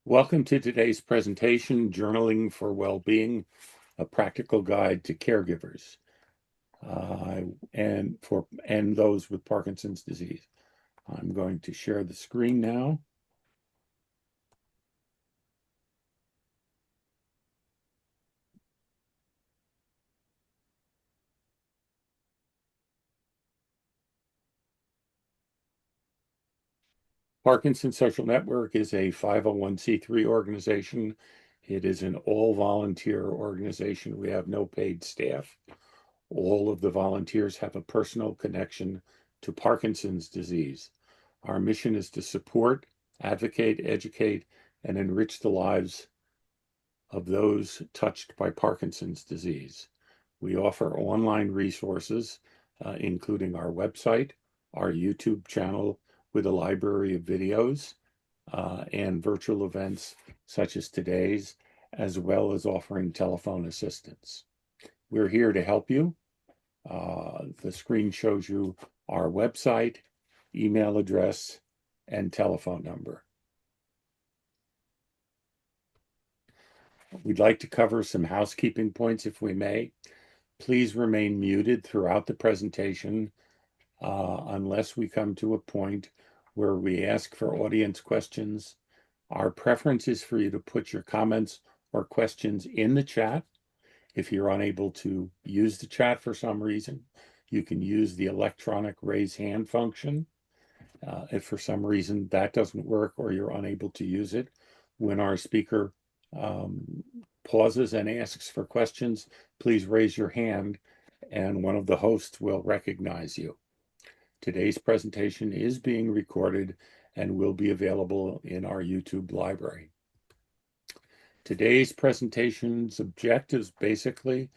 Welcome to today's presentation, Journaling for Well-Being, a practical guide to caregivers and those with Parkinson's disease. I'm going to share the screen now. Parkinson's Social Network is a 501c3 organization. It is an all-volunteer organization. We have no paid staff. All of the volunteers have a personal connection to Parkinson's disease. Our mission is to support, advocate, educate, and enrich the lives of those touched by Parkinson's disease. We offer online resources, including our website, our YouTube channel with a library of videos, and virtual events such as today's, as well as offering telephone assistance. We're here to help you. The screen shows you our website, email address, and telephone number. We'd like to cover some housekeeping points if we may. Please remain muted throughout the presentation unless we come to a point where we ask for audience questions. Our preference is for you to put your comments or questions in the chat. If you're unable to use the chat for some reason, you can use the electronic raise hand function. If for some reason that doesn't work or you're unable to use it, when our speaker pauses and asks for questions, please raise your hand and one of the hosts will recognize you. Today's presentation is being recorded and will be available in our YouTube library. Today's presentation's objectives basically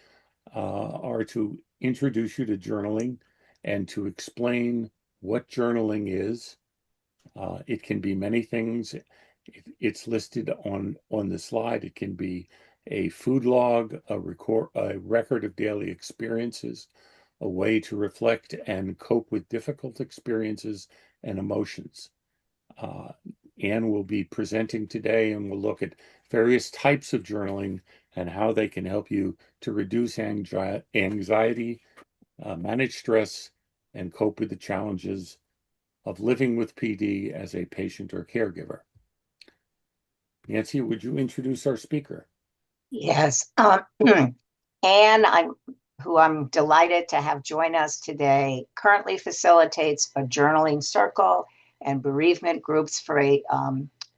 are to introduce you to journaling and to explain what journaling is. It can be many things. It's listed on the slide. It can be a food log, a record of daily experiences, a way to reflect and cope with difficult experiences and emotions. Anne will be presenting today, and we'll look at various types of journaling and how they can help you to reduce anxiety, manage stress, and cope with the challenges of living with PD as a patient or caregiver. Nancy, would you introduce our speaker? Yes. Anne, who I'm delighted to have join us today, currently facilitates a journaling circle and bereavement groups for a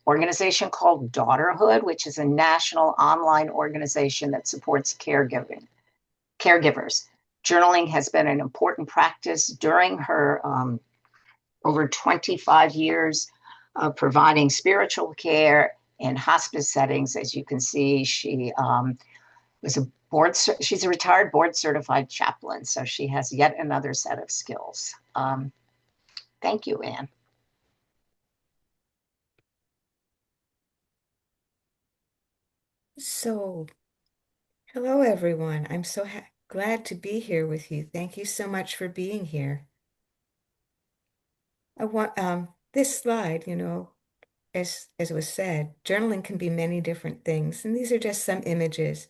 organization called Daughterhood, which is a national online organization that supports caregivers. Journaling has been an important practice during her over 25 years of providing spiritual care in hospice settings. As you can see, she she's a retired board certified chaplain, so she has yet another set of skills. Thank you, Anne. So, hello everyone. I'm so glad to be here with you. Thank you so much for being here. I want this slide, as was said, journaling can be many different things, and these are just some images.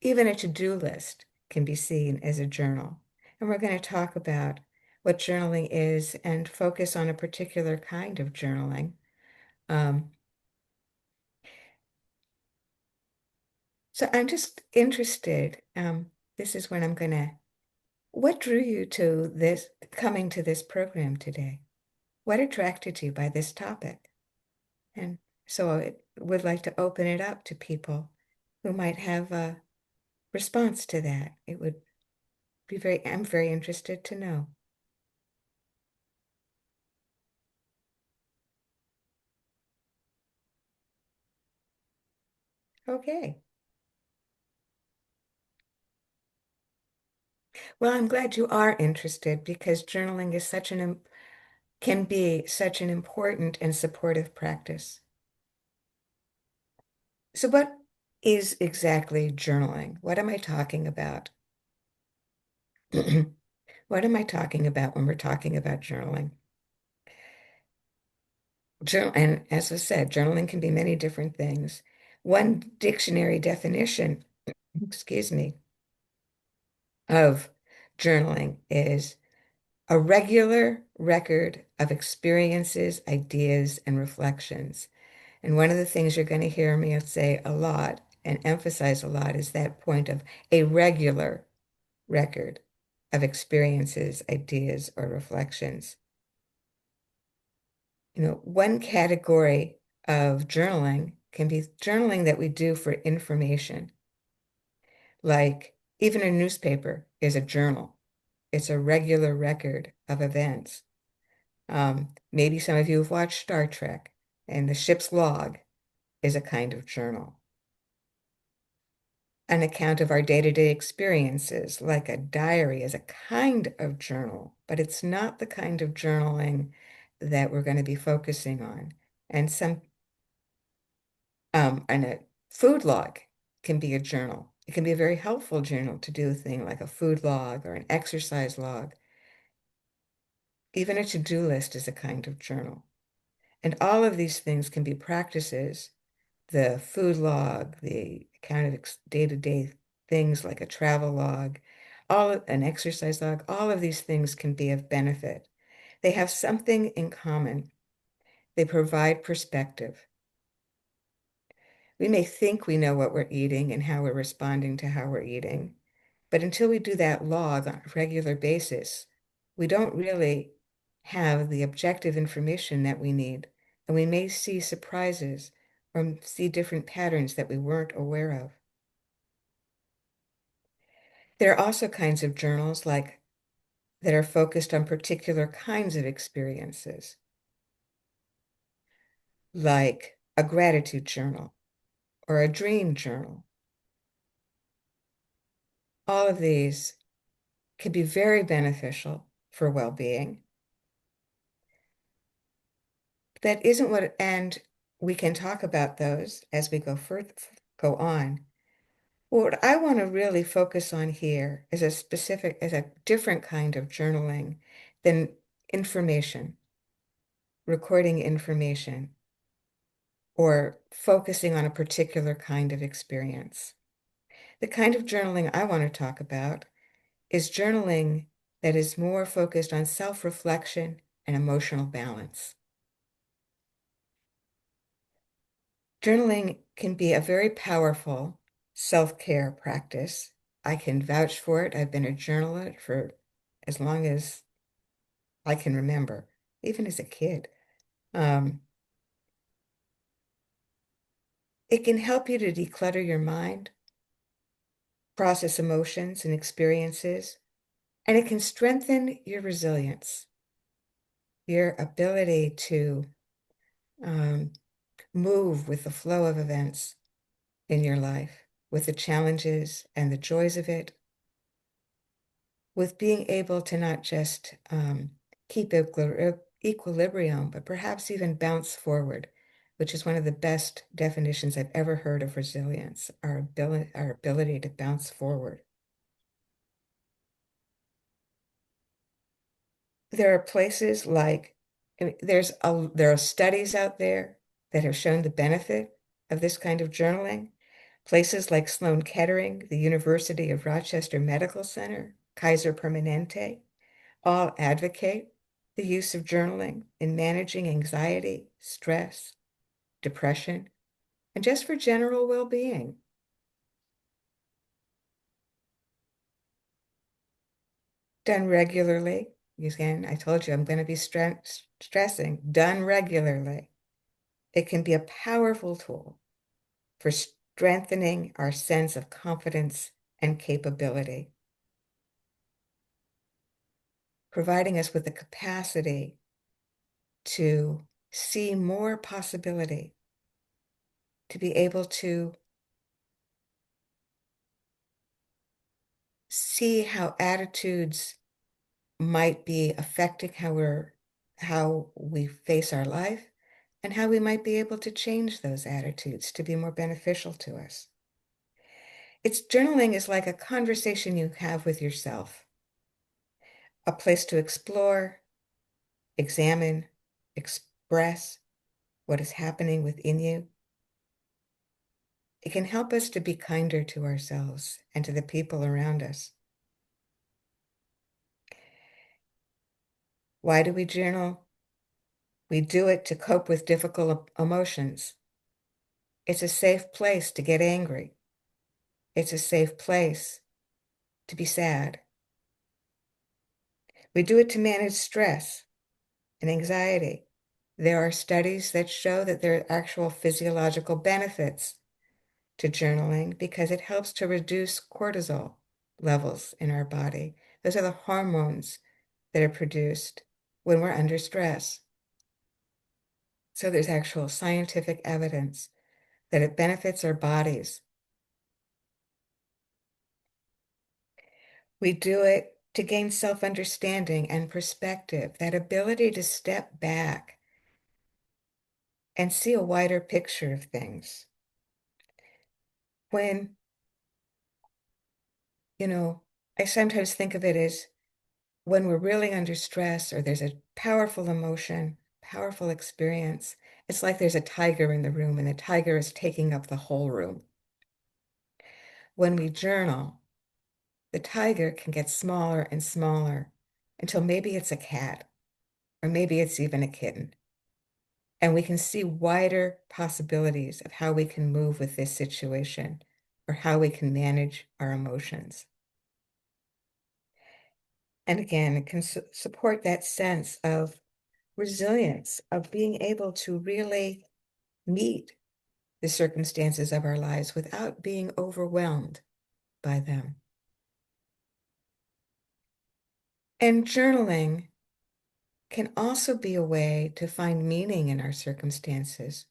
Even a to-do list can be seen as a journal. And we're going to talk about what journaling is and focus on a particular kind of journaling. So I'm just interested. This is when I'm what drew you to coming to this program today? What attracted you by this topic? And so I would like to open it up to people who might have a response to that. It would be I'm very interested to know. Okay. Well, I'm glad you are interested because journaling is can be such an important and supportive practice. So what is exactly journaling? What am I talking about? What am I talking about when we're talking about journaling? And as I said, journaling can be many different things. One dictionary definition, excuse me, of journaling is a regular record of experiences, ideas, and reflections. And one of the things you're going to hear me say a lot and emphasize a lot is that point of a regular record of experiences, ideas, or reflections. One category of journaling can be journaling that we do for information, like even a newspaper is a journal. It's a regular record of events. Maybe some of you have watched Star Trek, and the ship's log is a kind of journal. An account of our day-to-day experiences, like a diary, is a kind of journal, but it's not the kind of journaling that we're going to be focusing on. And a food log can be a journal. It can be a very helpful journal to do a thing like a food log or an exercise log. Even a to-do list is a kind of journal. And all of these things can be practices. The food log, the kind of day-to-day things like a travel log, an exercise log, all of these things can be of benefit. They have something in common. They provide perspective. We may think we know what we're eating and how we're responding to how we're eating, but until we do that log on a regular basis, we don't really have the objective information that we need, and we may see surprises or see different patterns that we weren't aware of. There are also kinds of journals that are focused on particular kinds of experiences, like a gratitude journal or a dream journal. All of these can be very beneficial for well-being. That isn't and we can talk about those as we go on. What I want to really focus on here is a different kind of journaling than information, recording information, or focusing on a particular kind of experience. The kind of journaling I want to talk about is journaling that is more focused on self-reflection and emotional balance. Journaling can be a very powerful self-care practice. I can vouch for it. I've been a journaler for as long as I can remember, even as a kid. It can help you to declutter your mind, process emotions and experiences, and it can strengthen your resilience, your ability to move with the flow of events in your life, with the challenges and the joys of it, with being able to not just keep equilibrium, but perhaps even bounce forward, which is one of the best definitions I've ever heard of resilience, our ability to bounce forward. There are places like, there are studies out there that have shown the benefit of this kind of journaling. Places like Sloan Kettering, the University of Rochester Medical Center, Kaiser Permanente, all advocate the use of journaling in managing anxiety, stress, depression, and just for general well-being. Done regularly, again, I told you I'm going to be stressing, done regularly, it can be a powerful tool for strengthening our sense of confidence and capability, providing us with the capacity to see more possibility, to be able to see how attitudes might be affecting how we face our life and how we might be able to change those attitudes to be more beneficial to us. Journaling is like a conversation you have with yourself, a place to explore, examine, express, what is happening within you. It can help us to be kinder to ourselves and to the people around us. Why do we journal? We do it to cope with difficult emotions. It's a safe place to get angry. It's a safe place to be sad. We do it to manage stress and anxiety. There are studies that show that there are actual physiological benefits to journaling because it helps to reduce cortisol levels in our body. Those are the hormones that are produced when we're under stress. So there's actual scientific evidence that it benefits our bodies. We do it to gain self-understanding and perspective, that ability to step back and see a wider picture of things. When, I sometimes think of it as when we're really under stress or there's a powerful emotion, powerful experience, it's like there's a tiger in the room and the tiger is taking up the whole room. When we journal, the tiger can get smaller and smaller until maybe it's a cat or maybe it's even a kitten. And we can see wider possibilities of how we can move with this situation or how we can manage our emotions. And again, it can support that sense of resilience, of being able to really meet the circumstances of our lives without being overwhelmed by them. And journaling can also be a way to find meaning in our circumstances.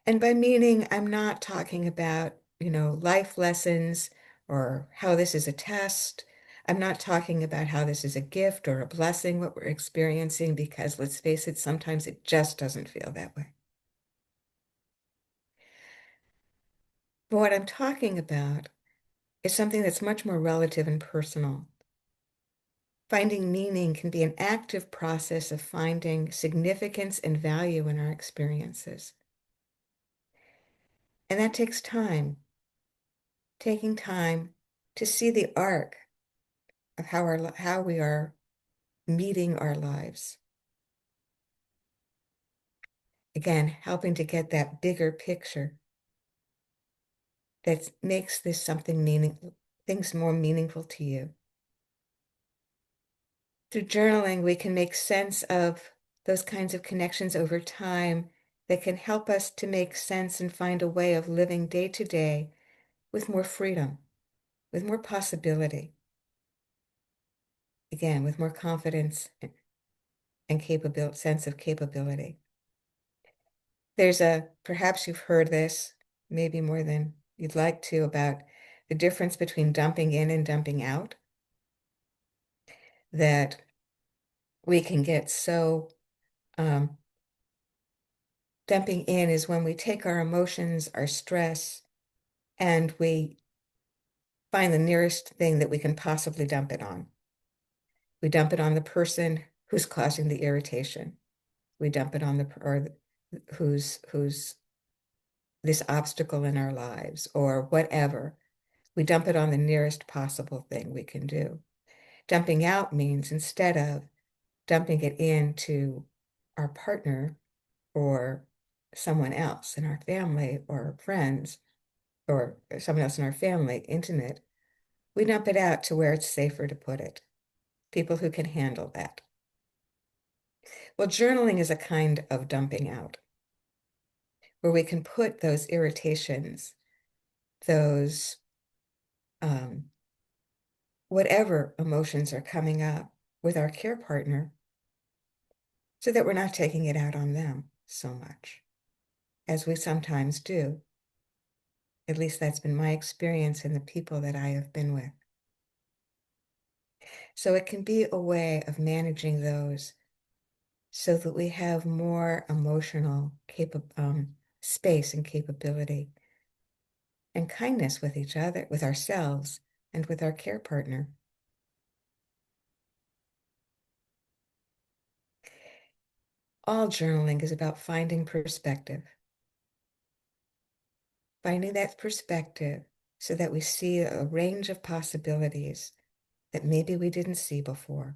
And by meaning, I'm not talking about, life lessons or how this is a test. I'm not talking about how this is a gift or a blessing, what we're experiencing, because let's face it, sometimes it just doesn't feel that way. But what I'm talking about is something that's much more relative and personal. Finding meaning can be an active process of finding significance and value in our experiences. And that takes time, taking time to see the arc of how we are meeting our lives. Again, helping to get that bigger picture that makes this things more meaningful to you. Through journaling, we can make sense of those kinds of connections over time that can help us to make sense and find a way of living day to day with more freedom, with more possibility. Again, with more confidence and sense of capability. Perhaps you've heard this, maybe more than you'd like to, about the difference between dumping in and dumping out. That we can get so, dumping in is when we take our emotions, our stress, and we find the nearest thing that we can possibly dump it on. We dump it on the person who's causing the irritation. We dump it on who's this obstacle in our lives or whatever. We dump it on the nearest possible thing we can do. Dumping out means instead of dumping it into our partner or someone else in our family or friends or someone else in our family, intimate, we dump it out to where it's safer to put it. People who can handle that. Well, journaling is a kind of dumping out where we can put those irritations, those whatever emotions are coming up with our care partner so that we're not taking it out on them so much as we sometimes do. At least that's been my experience in the people that I have been with. So it can be a way of managing those so that we have more emotional space and capability and kindness with each other, with ourselves, and with our care partner. all journaling is about finding perspective. Finding that perspective so that we see a range of possibilities that maybe we didn't see before.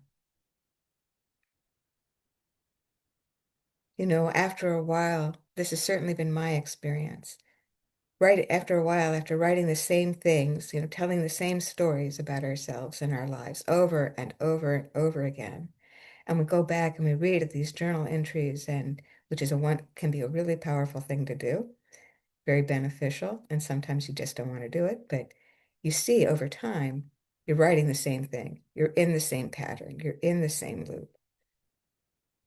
You know, after a while, this has certainly been my experience. Right after a while, after writing the same things, you know, telling the same stories about ourselves and our lives over and over and over again, and we go back and we read these journal entries, and which is can be a really powerful thing to do, very beneficial, and sometimes you just don't want to do it, but you see over time, you're writing the same thing, you're in the same pattern, you're in the same loop,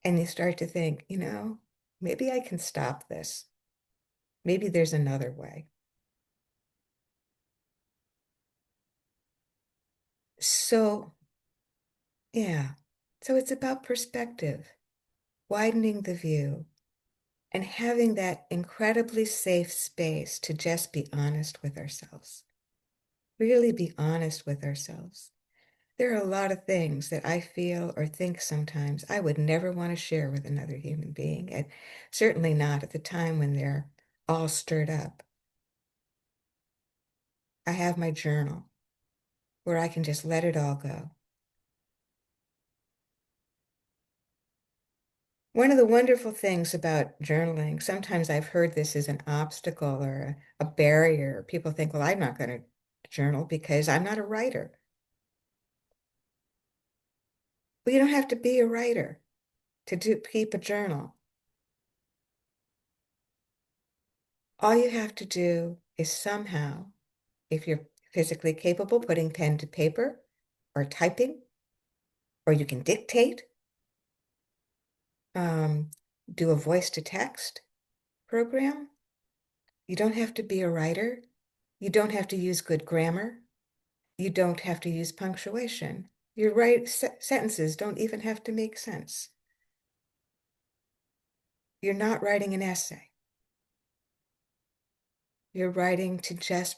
and you start to think, you know, maybe I can stop this. Maybe there's another way. So, yeah, so it's about perspective, widening the view, and having that incredibly safe space to just be honest with ourselves. Really be honest with ourselves. There are a lot of things that I feel or think sometimes I would never want to share with another human being, and certainly not at the time when they're all stirred up. I have my journal where I can just let it all go. One of the wonderful things about journaling, sometimes I've heard this as an obstacle or a barrier. People think, well, I'm not going to journal because I'm not a writer. Well, you don't have to be a writer to keep a journal. All you have to do is somehow, if you're physically capable, putting pen to paper or typing, or you can dictate, um, do a voice to text program. You don't have to be a writer. You don't have to use good grammar. You don't have to use punctuation. Your sentences don't even have to make sense. You're not writing an essay. You're writing to just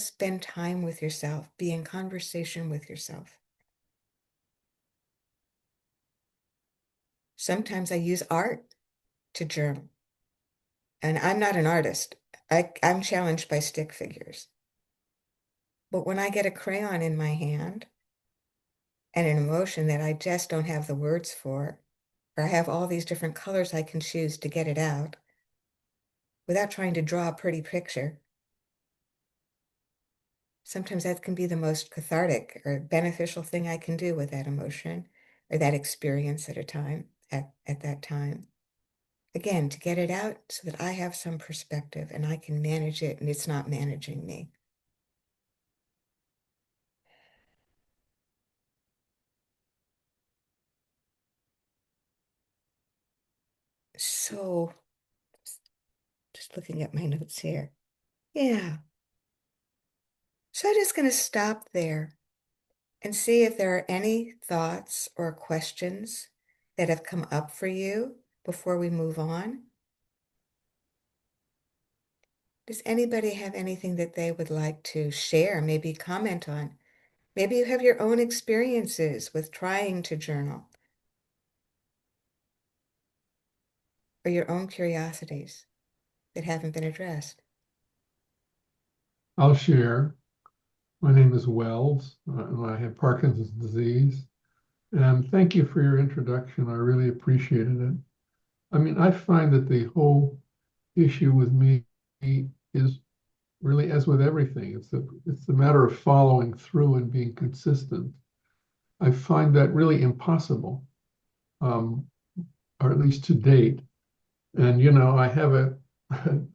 spend time with yourself, be in conversation with yourself. Sometimes I use art to journal, and I'm not an artist. I'm challenged by stick figures. But when I get a crayon in my hand and an emotion that I just don't have the words for, or I have all these different colors I can choose to get it out without trying to draw a pretty picture, sometimes that can be the most cathartic or beneficial thing I can do with that emotion or that experience at a time, at that time. Again, to get it out so that I have some perspective and I can manage it and it's not managing me. So, just looking at my notes here. Yeah. So I'm just going to stop there and see if there are any thoughts or questions that have come up for you before we move on. Does anybody have anything that they would like to share, maybe comment on? Maybe you have your own experiences with trying to journal or your own curiosities that haven't been addressed. I'll share. My name is Wells, and I have Parkinson's disease. And thank you for your introduction. I really appreciated it. I mean, I find that the whole issue with me is really, as with everything, it's the matter of following through and being consistent. I find that really impossible, or at least to date. And I have kind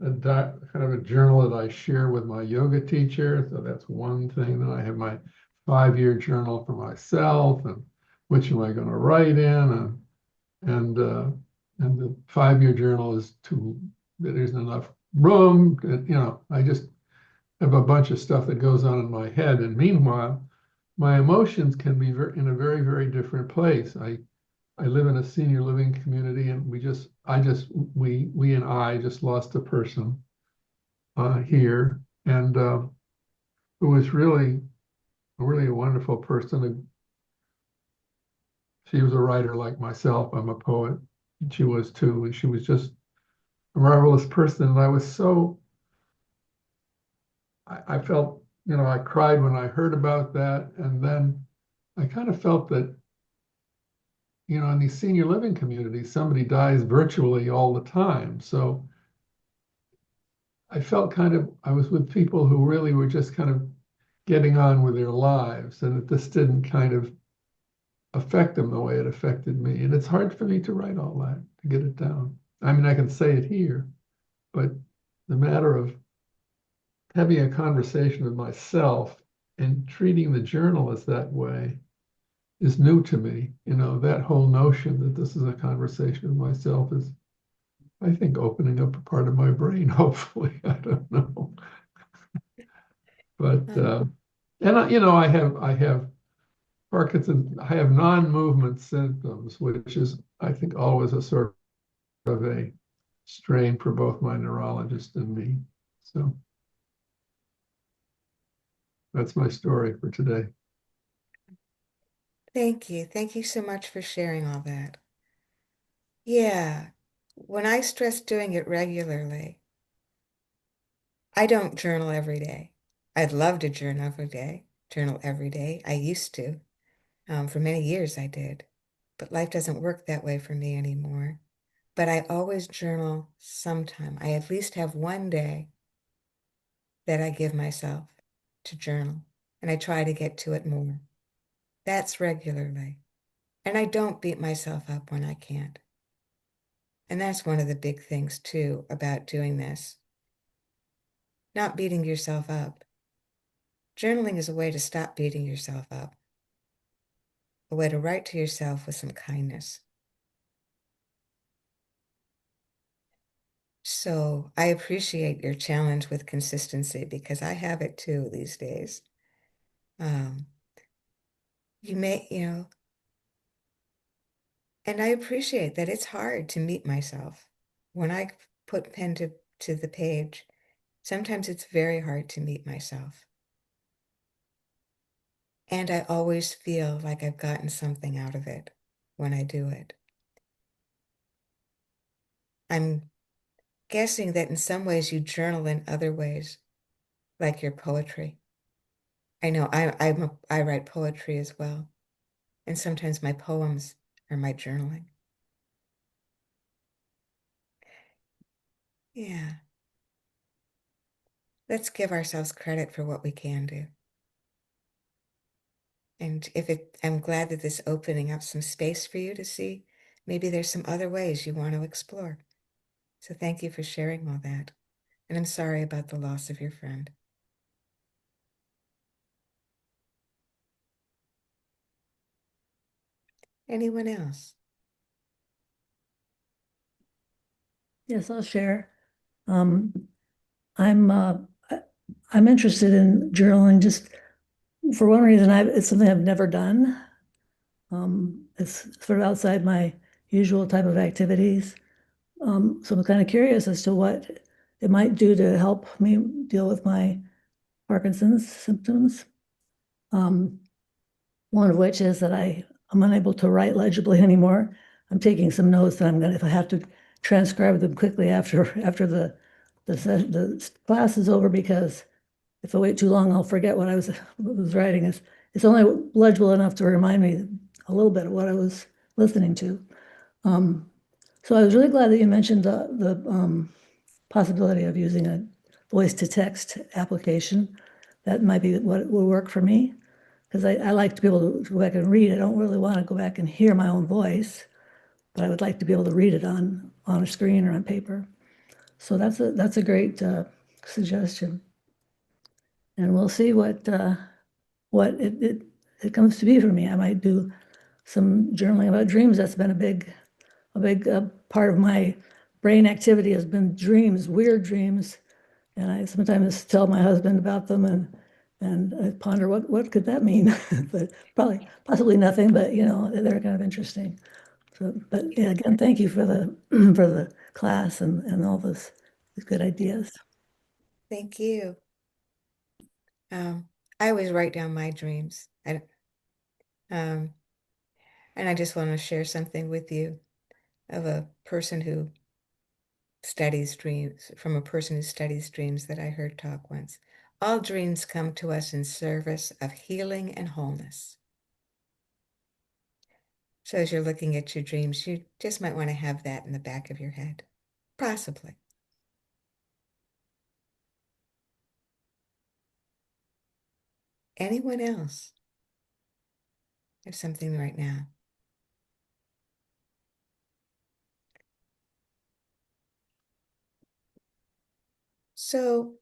of a journal that I share with my yoga teacher. So that's one thing. Then I have my 5-year journal for myself, and which am I going to write in, and the 5-year journal is too. There isn't enough room. I just have a bunch of stuff that goes on in my head, and meanwhile, my emotions can be in a very, very different place. I live in a senior living community, and we and I just lost a person here, and it was really a wonderful person. She was a writer like myself. I'm a poet, And she was too. And she was just a marvelous person. And I was so, I felt, I cried when I heard about that. And then I kind of felt that, in these senior living communities, somebody dies virtually all the time. So I felt I was with people who really were just kind of getting on with their lives, and that this didn't kind of affect them the way it affected me. And it's hard for me to write all that, to get it down. I mean, I can say it here, but the matter of having a conversation with myself and treating the journal as that way is new to me. That whole notion that this is a conversation with myself is, I think, opening up a part of my brain, hopefully. I don't know. But and I have Parkinson's. I have non-movement symptoms, which is, I think, always a sort of a strain for both my neurologist and me. So that's my story for today. Thank you. Thank you so much for sharing all that. Yeah, when I stress doing it regularly, I don't journal every day. I'd love to journal every day. I used to. For many years I did, but life doesn't work that way for me anymore. But I always journal sometime. I at least have one day that I give myself to journal, and I try to get to it more. That's regularly. And I don't beat myself up when I can't. And that's one of the big things, too, about doing this. Not beating yourself up. Journaling is a way to stop beating yourself up, a way to write to yourself with some kindness. So I appreciate your challenge with consistency because I have it too these days. Um, you may, and I appreciate that it's hard to meet myself. When I put pen to the page, sometimes it's very hard to meet myself. And I always feel like I've gotten something out of it when I do it. I'm guessing that in some ways you journal in other ways, like your poetry. I know I write poetry as well. And sometimes my poems are my journaling. Yeah. Let's give ourselves credit for what we can do. And I'm glad that this opening up some space for you to see maybe there's some other ways you want to explore. So thank you for sharing all that. And I'm sorry about the loss of your friend. Anyone else? Yes, I'll share. Um, I'm uh, I- I'm interested in journaling just for one reason. It's something I've never done. It's sort of outside my usual type of activities. So I'm kind of curious as to what it might do to help me deal with my Parkinson's symptoms. Um, One of which is that I'm unable to write legibly anymore. I'm taking some notes that I'm gonna, if I have to transcribe them quickly after the class is over, because if I wait too long, I'll forget what I was writing. It's only legible enough to remind me a little bit of what I was listening to. Um, so I was really glad that you mentioned the possibility of using a voice to text application. That might be what will work for me, because I like to be able to go back and read. I don't really want to go back and hear my own voice, but I would like to be able to read it on a screen or on paper. So that's a great suggestion, and we'll see what it comes to be for me. I might do some journaling about dreams. That's been a big part of my brain activity has been dreams, weird dreams, and I sometimes tell my husband about them, and I ponder what could that mean? But probably possibly nothing, but they're kind of interesting. So, but yeah, again, thank you for the for the class and all these good ideas. Thank you. I always write down my dreams. Um, and I just want to share something with you. of a person who studies dreams, from a person who studies dreams that I heard talk once. All dreams come to us in service of healing and wholeness. So as you're looking at your dreams, you just might want to have that in the back of your head, possibly. Anyone else have something right now? So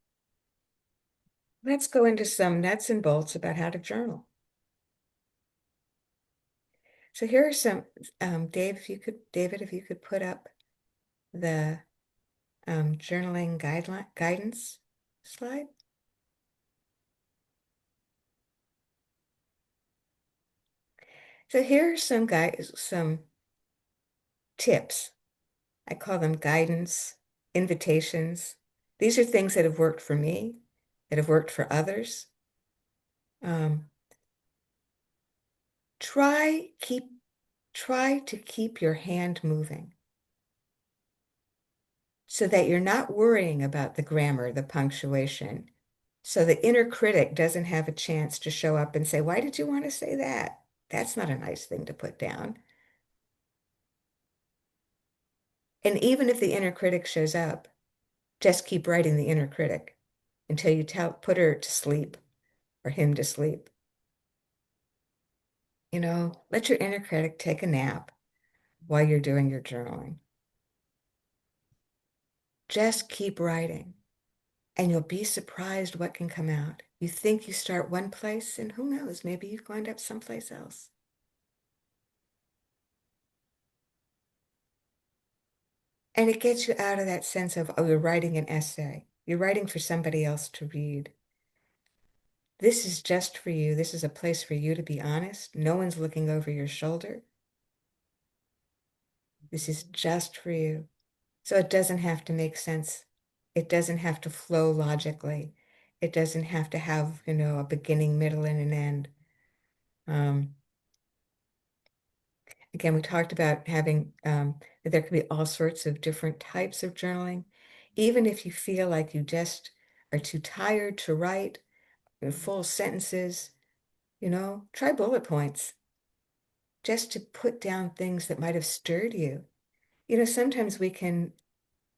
let's go into some nuts and bolts about how to journal. So here are some, David, if you could put up the journaling guidance slide. So here are some tips. I call them guidance, invitations. These are things that have worked for me, that have worked for others. Um, try to keep your hand moving so that you're not worrying about the grammar, the punctuation. So the inner critic doesn't have a chance to show up and say, why did you want to say that? That's not a nice thing to put down. And even if the inner critic shows up, just keep writing the inner critic until you put her to sleep or him to sleep. You know, let your inner critic take a nap while you're doing your journaling. Just keep writing, and you'll be surprised what can come out. You think you start one place, and who knows, maybe you wind up someplace else. And it gets you out of that sense of, oh, you're writing an essay. You're writing for somebody else to read. This is just for you. This is a place for you to be honest. No one's looking over your shoulder. This is just for you. So it doesn't have to make sense. It doesn't have to flow logically. It doesn't have to have, a beginning, middle, and an end. Again, we talked about having, that there could be all sorts of different types of journaling. Even if you feel like you just are too tired to write full sentences, try bullet points just to put down things that might have stirred you. Sometimes we can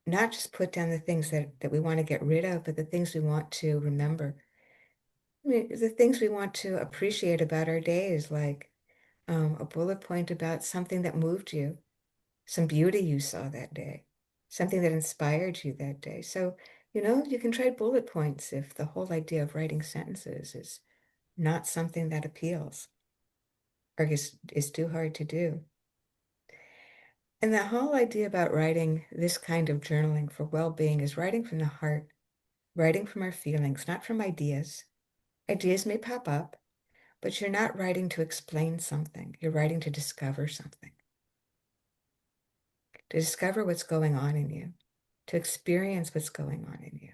not just put down the things that we want to get rid of, but the things we want to remember. I mean, the things we want to appreciate about our days, like a bullet point about something that moved you, some beauty you saw that day, something that inspired you that day. So, you can try bullet points if the whole idea of writing sentences is not something that appeals or is too hard to do. And the whole idea about writing this kind of journaling for well-being is writing from the heart, writing from our feelings, not from ideas. Ideas may pop up, but you're not writing to explain something. You're writing to discover something, to discover what's going on in you, to experience what's going on in you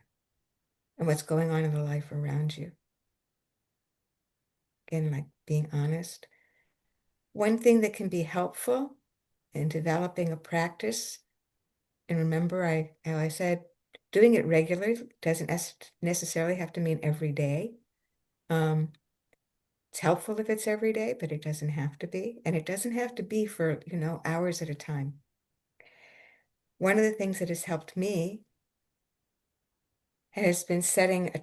and what's going on in the life around you. Again, like being honest. One thing that can be helpful in developing a practice, and remember, how I said, doing it regularly doesn't necessarily have to mean every day. It's helpful if it's every day, but it doesn't have to be. And it doesn't have to be for, hours at a time. One of the things that has helped me has been setting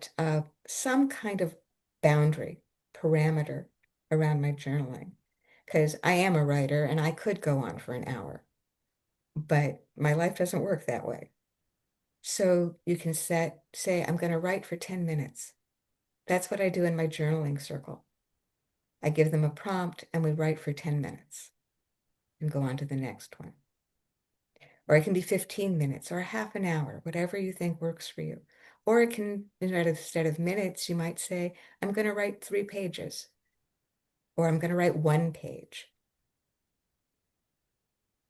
some kind of boundary, parameter around my journaling. Because I am a writer and I could go on for an hour, but my life doesn't work that way. So you can say, I'm going to write for 10 minutes. That's what I do in my journaling circle. I give them a prompt and we write for 10 minutes and go on to the next one. Or it can be 15 minutes or a half an hour, whatever you think works for you. Or it can, instead of minutes, you might say, I'm going to write 3 pages, or I'm going to write 1 page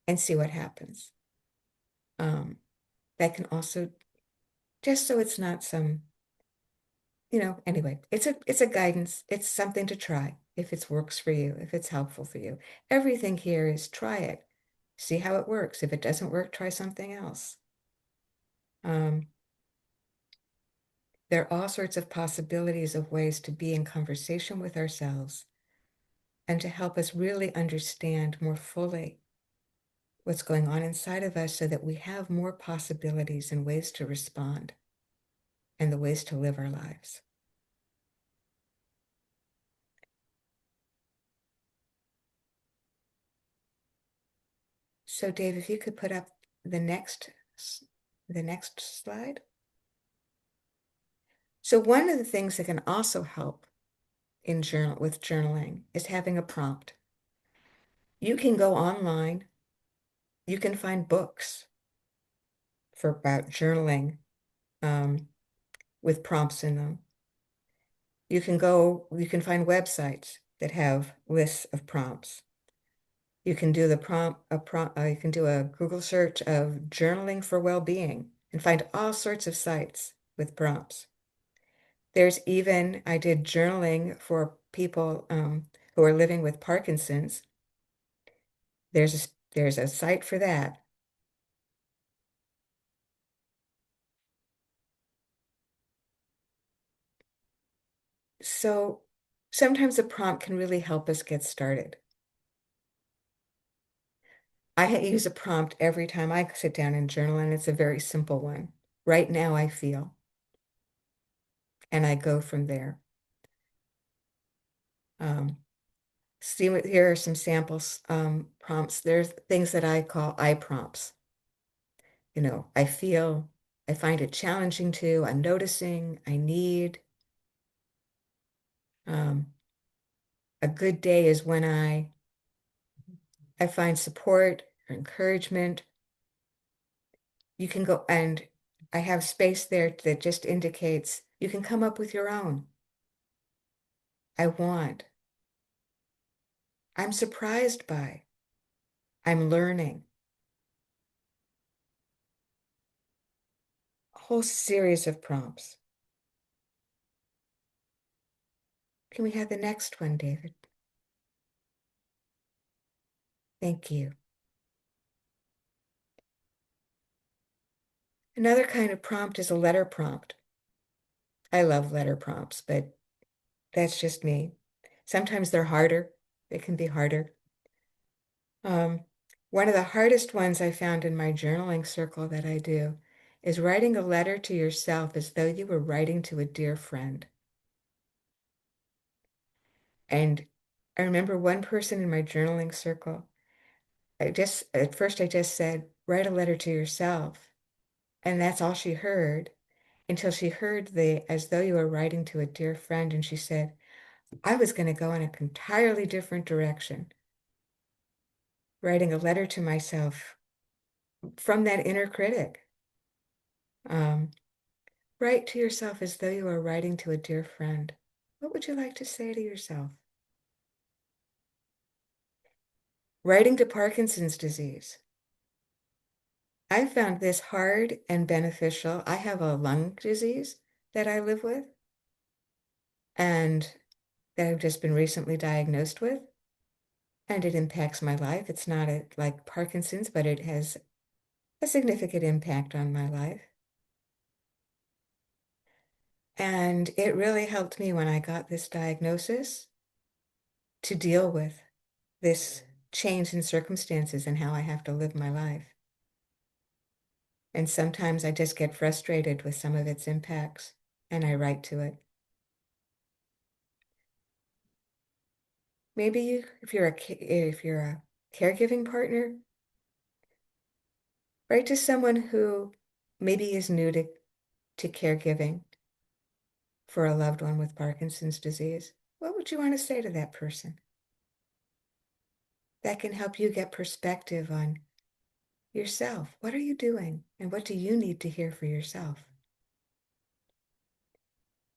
and see what happens. That can also, just so it's not some, anyway, it's a guidance. It's something to try if it works for you, if it's helpful for you. Everything here is try it. See how it works. If it doesn't work, try something else. There are all sorts of possibilities of ways to be in conversation with ourselves and to help us really understand more fully what's going on inside of us so that we have more possibilities and ways to respond and the ways to live our lives. So Dave, if you could put up the next slide. So one of the things that can also help in with journaling is having a prompt. You can go online, you can find books about journaling with prompts in them. You can find websites that have lists of prompts. You can do you can do a Google search of journaling for well-being and find all sorts of sites with prompts. There's even, I did journaling for people who are living with Parkinson's. There's a site for that. So sometimes a prompt can really help us get started. I use a prompt every time I sit down and journal, and it's a very simple one. Right now I feel. And I go from there. Here are some samples prompts. There's things that I call I prompts. You know, I feel, I find it challenging to, I'm noticing, I need. A good day is when I find support or encouragement. You can go, and I have space there that just indicates you can come up with your own. I want. I'm surprised by. I'm learning. A whole series of prompts. Can we have the next one, David? Thank you. Another kind of prompt is a letter prompt. I love letter prompts, but that's just me. Sometimes they're harder. They can be harder. One of the hardest ones I found in my journaling circle that I do is writing a letter to yourself as though you were writing to a dear friend. And I remember one person in my journaling circle, at first I just said, write a letter to yourself. And that's all she heard until she heard as though you were writing to a dear friend. And she said, I was going to go in an entirely different direction, writing a letter to myself from that inner critic. Write to yourself as though you are writing to a dear friend. What would you like to say to yourself? Writing to Parkinson's disease. I found this hard and beneficial. I have a lung disease that I live with and that I've just been recently diagnosed with. And it impacts my life. It's not like Parkinson's, but it has a significant impact on my life. And it really helped me when I got this diagnosis to deal with this change in circumstances and how I have to live my life. And sometimes I just get frustrated with some of its impacts and I write to it. Maybe if you're a caregiving partner, write to someone who maybe is new to caregiving for a loved one with Parkinson's disease. What would you want to say to that person? That can help you get perspective on yourself. What are you doing? And what do you need to hear for yourself?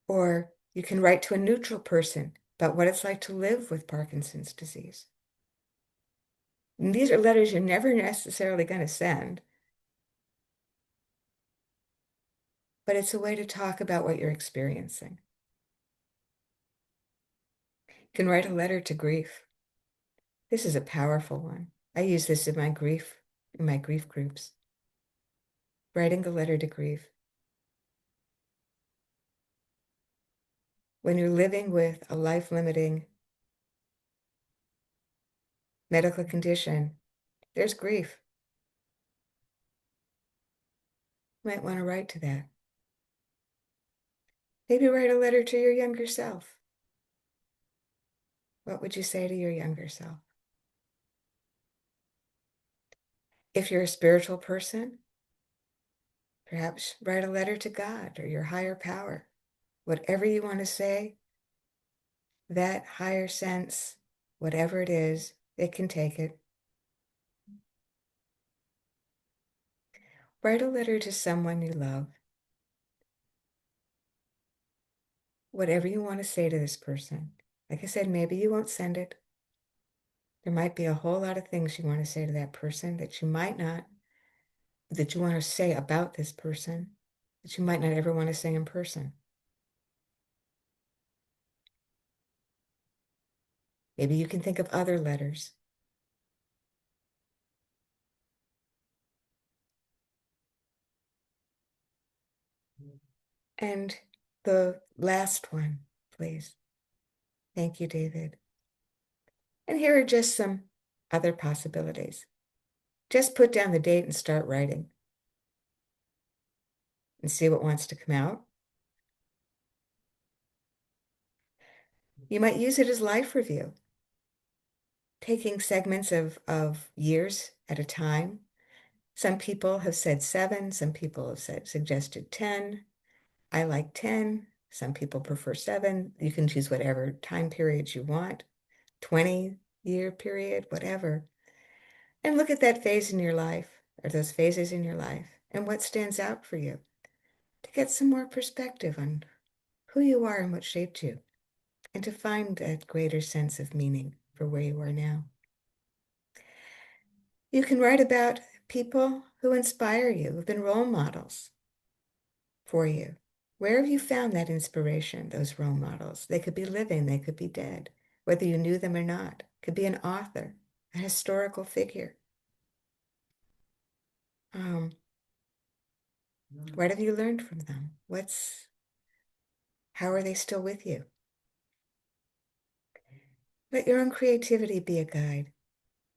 Or you can write to a neutral person about what it's like to live with Parkinson's disease. And these are letters you're never necessarily going to send, but it's a way to talk about what you're experiencing. You can write a letter to grief. This is a powerful one. I use this in my grief groups. Writing a letter to grief. When you're living with a life-limiting medical condition, there's grief. You might want to write to that. Maybe write a letter to your younger self. What would you say to your younger self? If you're a spiritual person, perhaps write a letter to God or your higher power. Whatever you want to say, that higher sense, whatever it is, it can take it. Write a letter to someone you love. Whatever you want to say to this person. Like I said, maybe you won't send it. There might be a whole lot of things you want to say to that person that you might not, that you want to say about this person, that you might not ever want to say in person. Maybe you can think of other letters. And the last one, please. Thank you, David. And here are just some other possibilities. Just put down the date and start writing and see what wants to come out. You might use it as life review, taking segments of years at a time. Some people have said 7, some people have suggested 10. I like 10. Some people prefer 7. You can choose whatever time periods you want, 20-year period, whatever. And look at that phase in your life, or those phases in your life, and what stands out for you to get some more perspective on who you are and what shaped you, and to find that greater sense of meaning for where you are now. You can write about people who inspire you, who've been role models for you. Where have you found that inspiration, those role models? They could be living, they could be dead, whether you knew them or not. Could be an author, a historical figure. What have you learned from them? How are they still with you? Let your own creativity be a guide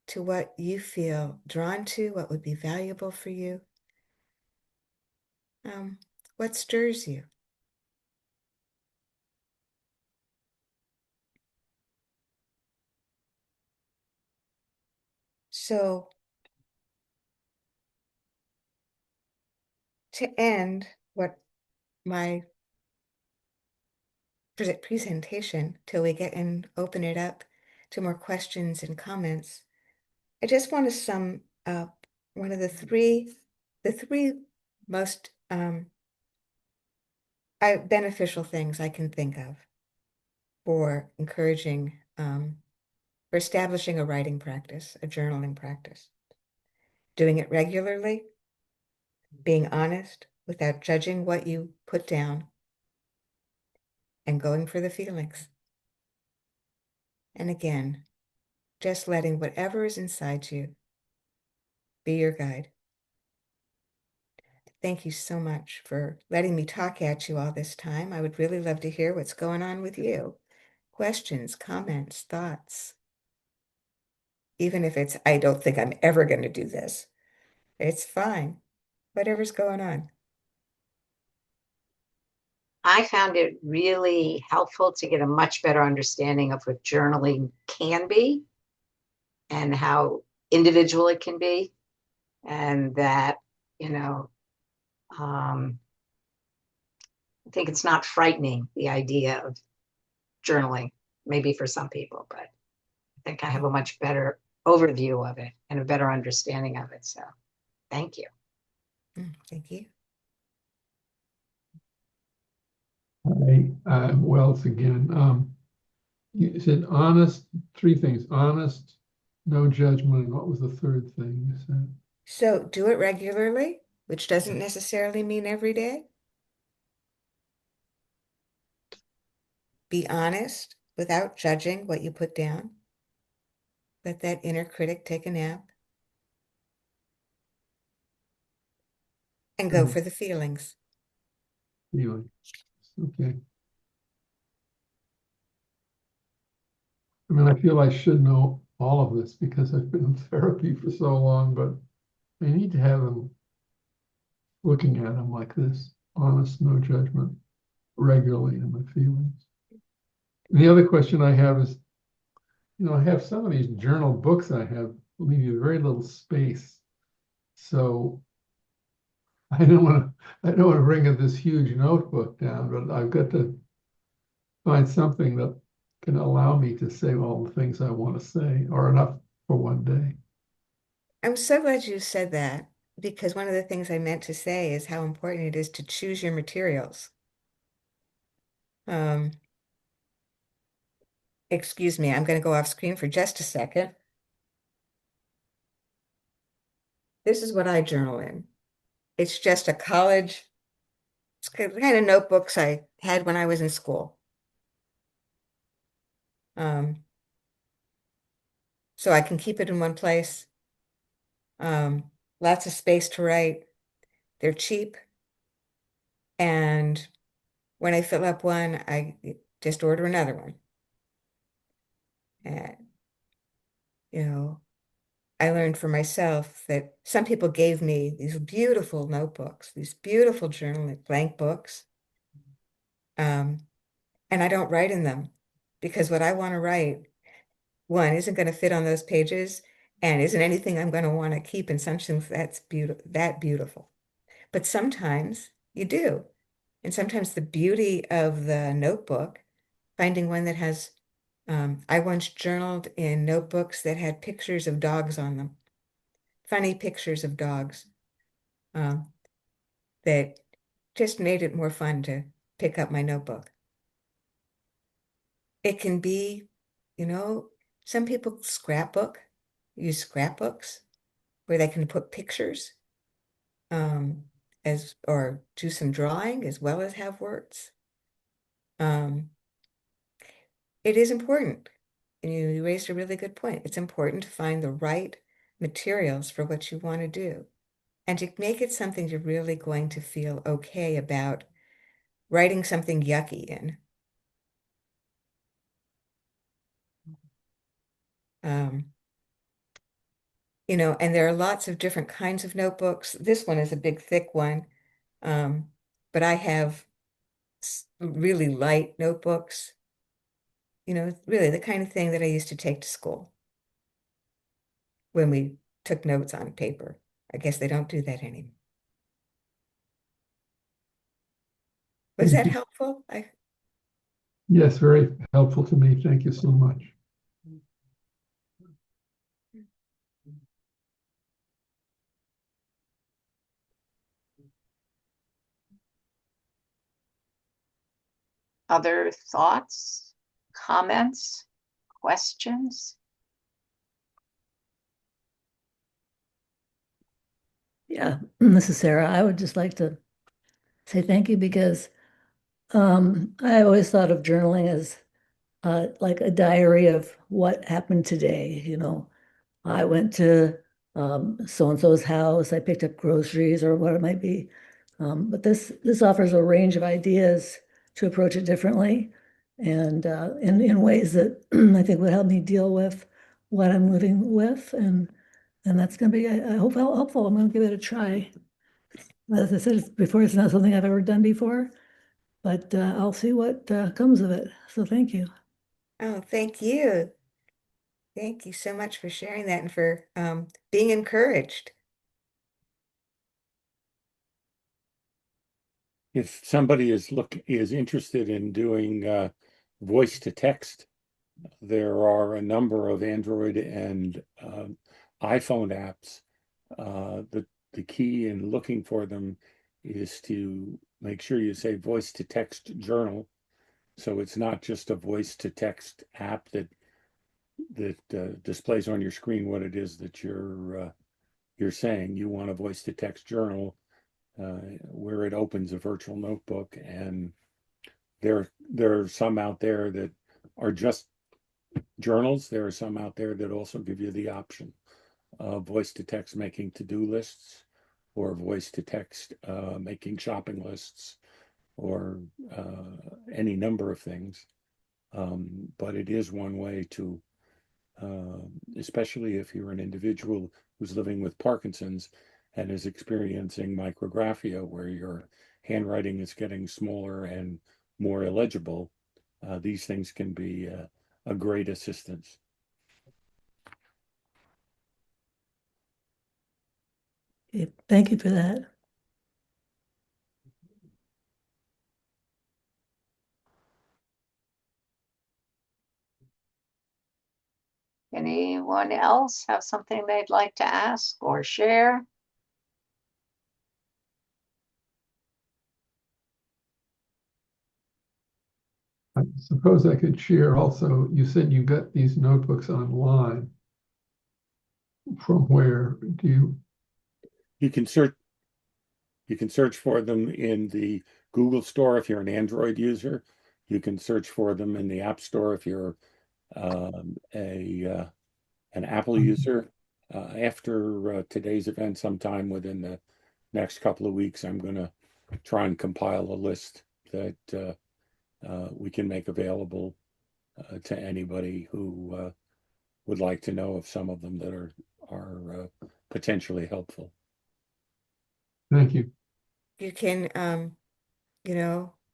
to what you feel drawn to, what would be valuable for you, what stirs you. So to end what my presentation, till we get and open it up to more questions and comments, I just want to sum up one of the three most beneficial things I can think of for encouraging, for establishing a writing practice, a journaling practice. Doing it regularly, being honest without judging what you put down, and going for the feelings. And again, just letting whatever is inside you be your guide. Thank you so much for letting me talk at you all this time. I would really love to hear what's going on with you. Questions, comments, thoughts. Even if it's, I don't think I'm ever going to do this. It's fine. Whatever's going on. I found it really helpful to get a much better understanding of what journaling can be and how individual it can be. And that, I think it's not frightening, the idea of journaling, maybe for some people, but I think I have a much better overview of it and a better understanding of it. So thank you. Thank you. Hi, Wells again. You said honest, 3 things: honest, no judgment. And what was the third thing you said? So do it regularly, which doesn't necessarily mean every day. Be honest without judging what you put down. Let that inner critic take a nap. and go Mhm. for the feelings. Feeling. Okay. I mean, I feel I should know all of this because I've been in therapy for so long, but I need to have them looking at them like this, honest, no judgment, regularly in my feelings. And the other question I have is, I have some of these journal books I have leave you very little space. So I don't want to bring this huge notebook down, but I've got to find something that can allow me to say all the things I want to say, or enough for one day. I'm so glad you said that because one of the things I meant to say is how important it is to choose your materials. Um, excuse me, I'm going to go off screen for just a second. This is what I journal in. It's just a college, it's kind of notebooks I had when I was in school. Um, so I can keep it in one place. Lots of space to write. They're cheap. And when I fill up one, I just order another one. And, you know, I learned for myself that some people gave me these beautiful notebooks, these beautiful journal blank books. And I don't write in them because what I want to write, one, isn't going to fit on those pages and isn't anything I'm going to want to keep in something that's beautiful. But sometimes you do. And sometimes the beauty of the notebook, finding one that has, I once journaled in notebooks that had pictures of dogs on them, funny pictures of dogs, um, that just made it more fun to pick up my notebook. It can be, you know, some people use scrapbooks where they can put pictures, um, or do some drawing as well as have words. Um, it is important. And you raised a really good point. It's important to find the right materials for what you want to do and to make it something you're really going to feel okay about writing something yucky in. Um, and there are lots of different kinds of notebooks. This one is a big, thick one. But I have really light notebooks, really the kind of thing that I used to take to school when we took notes on paper. I guess they don't do that anymore. Was that helpful? Yes, very helpful to me. Thank you so much. Other thoughts, comments, questions? Yeah, this is Sarah. I would just like to say thank you because I always thought of journaling as like a diary of what happened today. I went to so and so's house. I picked up groceries or what it might be. But this offers a range of ideas to approach it differently, and in ways that I think would help me deal with what I'm living with, and that's going to be I hope helpful. I'm going to give it a try. As I said before, it's not something I've ever done before, but I'll see what comes of it. So thank you. Oh, thank you. Thank you so much for sharing that and for being encouraged. If somebody is interested in doing voice to text, there are a number of Android and iPhone apps. The key in looking for them is to make sure you say voice to text journal. So it's not just a voice to text app that displays on your screen what it is that you're saying. You want a voice to text journal where it opens a virtual notebook, and there are some out there that are just journals. There are some out there that also give you the option of voice to text making to-do lists. or voice to text, making shopping lists, or any number of things. But it is one way to, especially if you're an individual who's living with Parkinson's and is experiencing micrographia, where your handwriting is getting smaller and more illegible, these things can be a great assistance. Okay, thank you for that. Anyone else have something they'd like to ask or share? I suppose I could share also, you said you got these notebooks online. From where do you? You can search for them in the Google Store if you're an Android user. You can search for them in the App Store if you're an Apple user. After today's event, sometime within the next couple of weeks, I'm going to try and compile a list that we can make available to anybody who would like to know of some of them that are potentially helpful. Thank you. You can,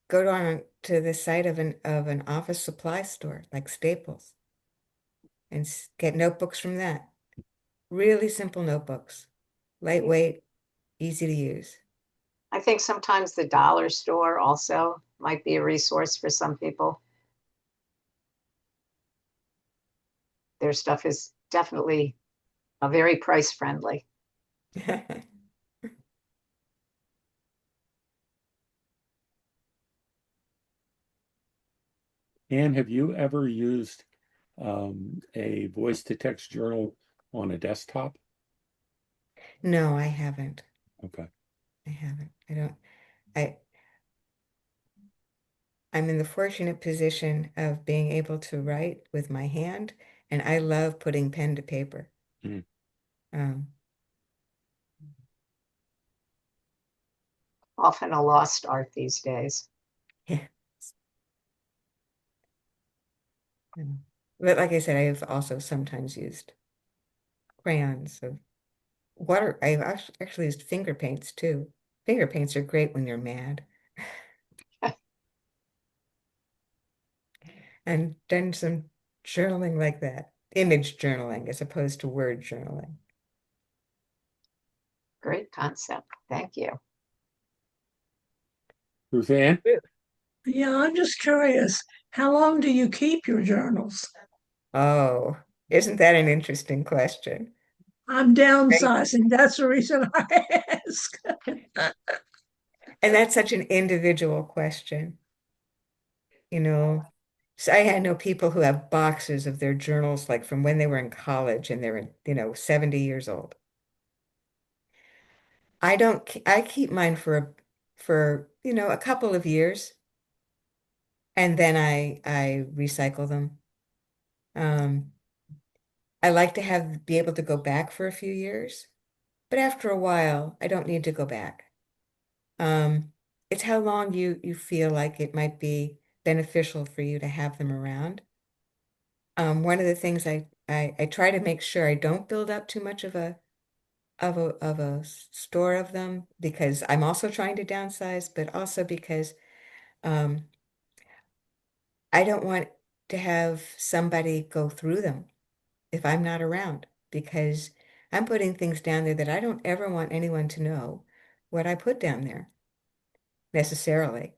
go on to the site of an office supply store like Staples and get notebooks from that. Really simple notebooks, lightweight, easy to use. I think sometimes the dollar store also might be a resource for some people. Their stuff is definitely a very price friendly. Anne, have you ever used a voice to text journal on a desktop? No, I haven't. Okay. I haven't. I don't. I I'm in the fortunate position of being able to write with my hand, and I love putting pen to paper. Mm. Um, Often a lost art these days. yeah. Mm. But like I said, I have also sometimes used crayons of water. I've actually used finger paints too. Finger paints are great when you're mad. And done some journaling like that, image journaling as opposed to word journaling. Great concept. Thank you. Ruth Ann? Yeah, I'm just curious. How long do you keep your journals? Oh, isn't that an interesting question? I'm Right. downsizing. That's the reason I ask. And that's such an individual question, you know. So I know people who have boxes of their journals like from when they were in college and they're, 70 years old. I don't, I keep mine for a couple of years and then I recycle them. Um, I like to be able to go back for a few years, but after a while, I don't need to go back. Um, it's how long you feel like it might be beneficial for you to have them around. One of the things I try to make sure I don't build up too much of a store of them because I'm also trying to downsize, but also because um, I don't want to have somebody go through them if I'm not around because I'm putting things down there that I don't ever want anyone to know what I put down there necessarily.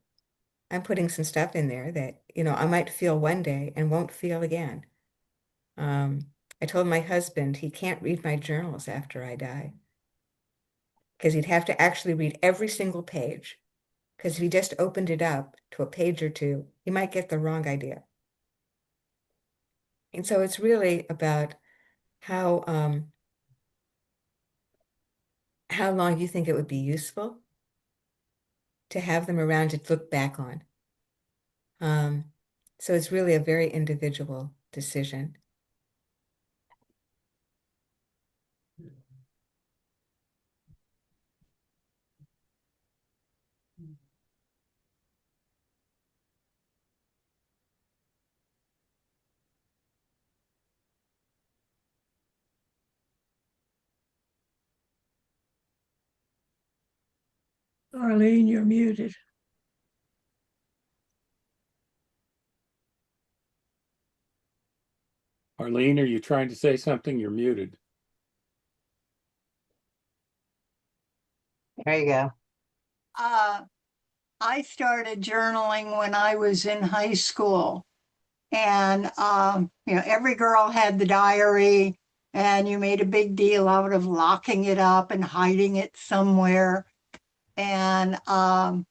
I'm putting some stuff in there that, I might feel one day and won't feel again. I told my husband he can't read my journals after I die because he'd have to actually read every single page. Because if he just opened it up to a page or two, he might get the wrong idea. And so it's really about how um, how long you think it would be useful to have them around to look back on. Um, so it's really a very individual decision. Arlene, you're muted. Arlene, are you trying to say something? You're muted. There you go. I started journaling when I was in high school. And, every girl had the diary, and you made a big deal out of locking it up and hiding it somewhere. And I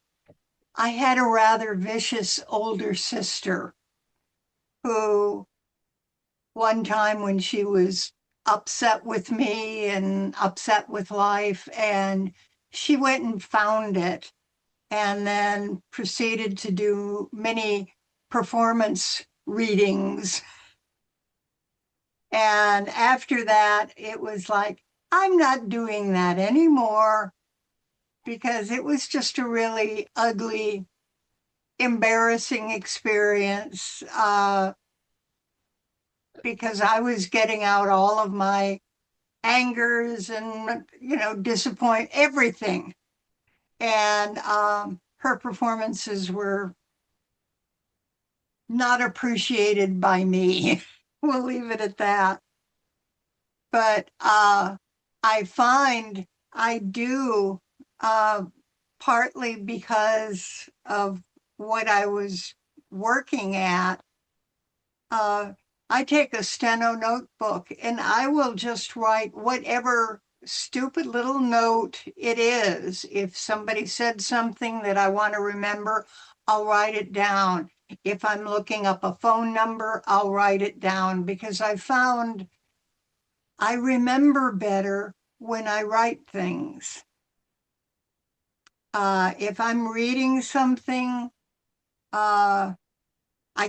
had a rather vicious older sister who, one time when she was upset with me and upset with life, and she went and found it and then proceeded to do many performance readings. And after that, it was like, I'm not doing that anymore because it was just a really ugly, embarrassing experience because I was getting out all of my angers and, disappoint everything. And her performances were not appreciated by me. We'll leave it at that. But I find I do, partly because of what I was working at. I take a steno notebook and I will just write whatever stupid little note it is. If somebody said something that I want to remember, I'll write it down. If I'm looking up a phone number, I'll write it down because I found I remember better when I write things. If I'm reading something, I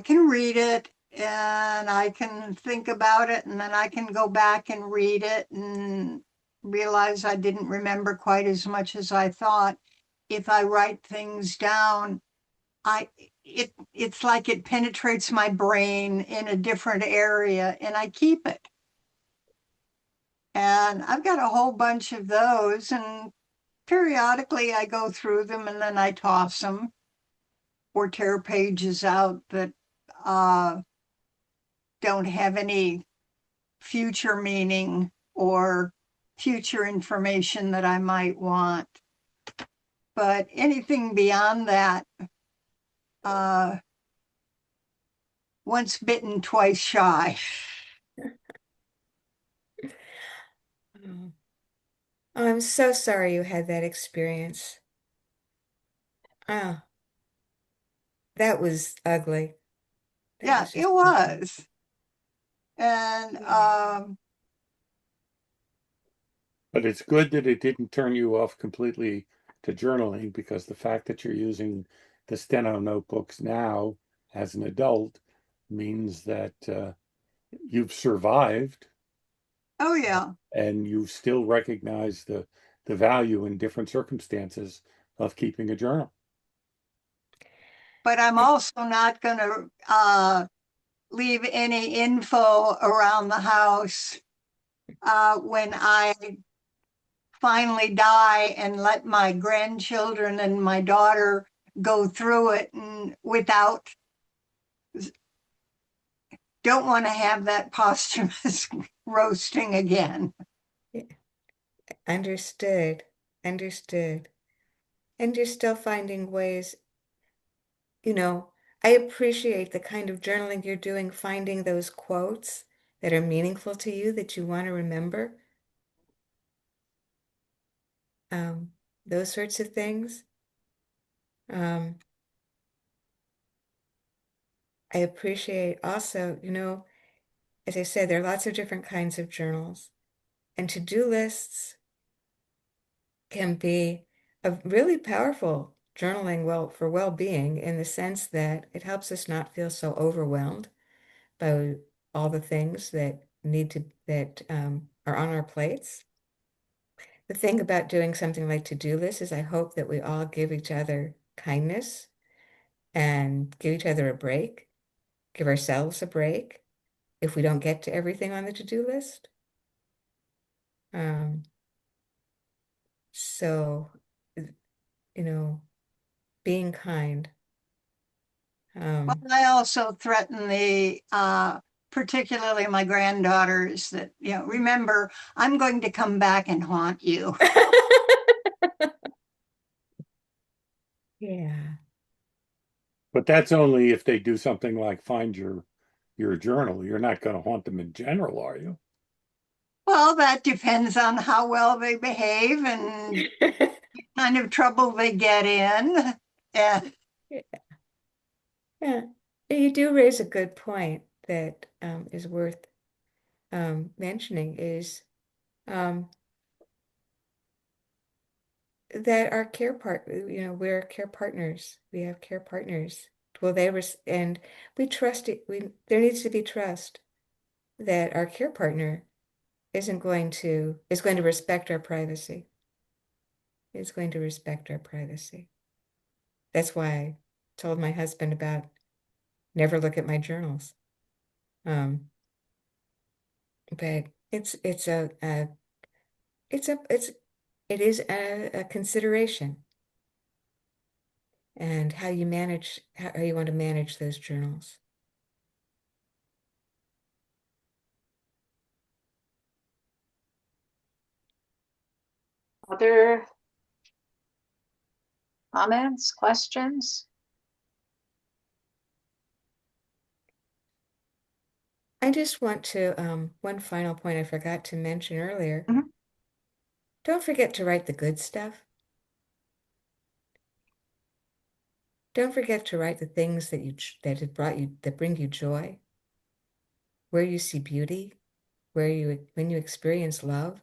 can read it and I can think about it, and then I can go back and read it and realize I didn't remember quite as much as I thought. If I write things down, it's like it penetrates my brain in a different area and I keep it. And I've got a whole bunch of those, and periodically I go through them and then I toss them or tear pages out that don't have any future meaning or future information that I might want. But anything beyond that, once bitten, twice shy. Oh, I'm so sorry you had that experience. Oh, that was ugly. That Yeah, was it just ugly. was. And But it's good that it didn't turn you off completely to journaling, because the fact that you're using the steno notebooks now as an adult means that you've survived oh yeah, and you still recognize the value in different circumstances of keeping a journal. but I'm also not going to leave any info around the house when I finally die and let my grandchildren and my daughter go through it and without, don't want to have that posthumous roasting again. Understood. Understood. And you're still finding ways, I appreciate the kind of journaling you're doing, finding those quotes that are meaningful to you that you want to remember. Um, those sorts of things. I appreciate also, as I said, there are lots of different kinds of journals, and to-do lists can be a really powerful journaling for well-being, in the sense that it helps us not feel so overwhelmed by all the things that are on our plates. The thing about doing something like to-do lists is I hope that we all give each other kindness and give each other a break, give ourselves a break if we don't get to everything on the to-do list. So, being kind. Well, I also threaten particularly my granddaughters that, remember, I'm going to come back and haunt you. Yeah. But that's only if they do something like find your journal. You're not going to haunt them in general, are you? Well, that depends on how well they behave and what kind of trouble they get in. And Yeah, you do raise a good point that is worth mentioning is that our we're care partners. We have care partners. Will they and we trust it. There needs to be trust that our care partner is going to respect our privacy. Is going to respect our privacy. That's why I told my husband about never look at my journals. But it is a consideration, and how you want to manage those journals. Other comments, questions? I just want to, one final point I forgot to mention earlier. Mhm. Don't forget to write the good stuff. Don't forget to write the things that bring you joy, where you see beauty, when you experience love,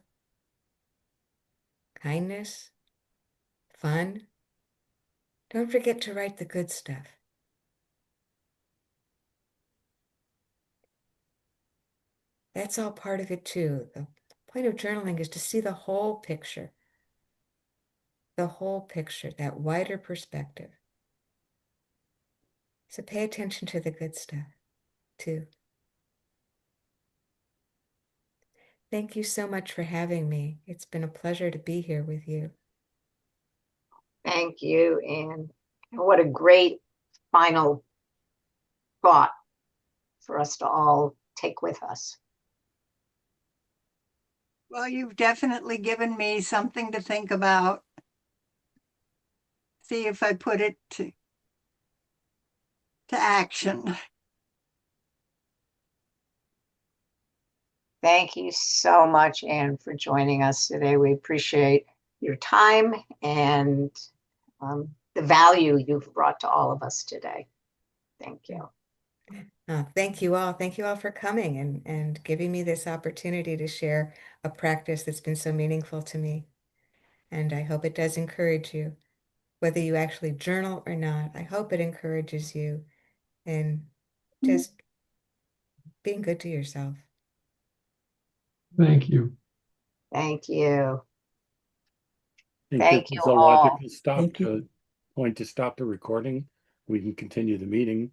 kindness, fun. Don't forget to write the good stuff. That's all part of it too. The point of journaling is to see the whole picture, that wider perspective. So pay attention to the good stuff too. Thank you so much for having me. It's been a pleasure to be here with you. Thank you. And what a great final thought for us to all take with us. well, you've definitely given me something to think about. See if I put it to action. Thank you so much, Anne, for joining us today. We appreciate your time and the value you've brought to all of us today. Thank you. Thank you all. Thank you all for coming and giving me this opportunity to share a practice that's been so meaningful to me. And I hope it does encourage you, whether you actually journal or not. I hope it encourages you in just being good to yourself. Thank you. Thank you. I think Thank this you is a all. logical Thank you. point to stop the recording. We can continue the meeting.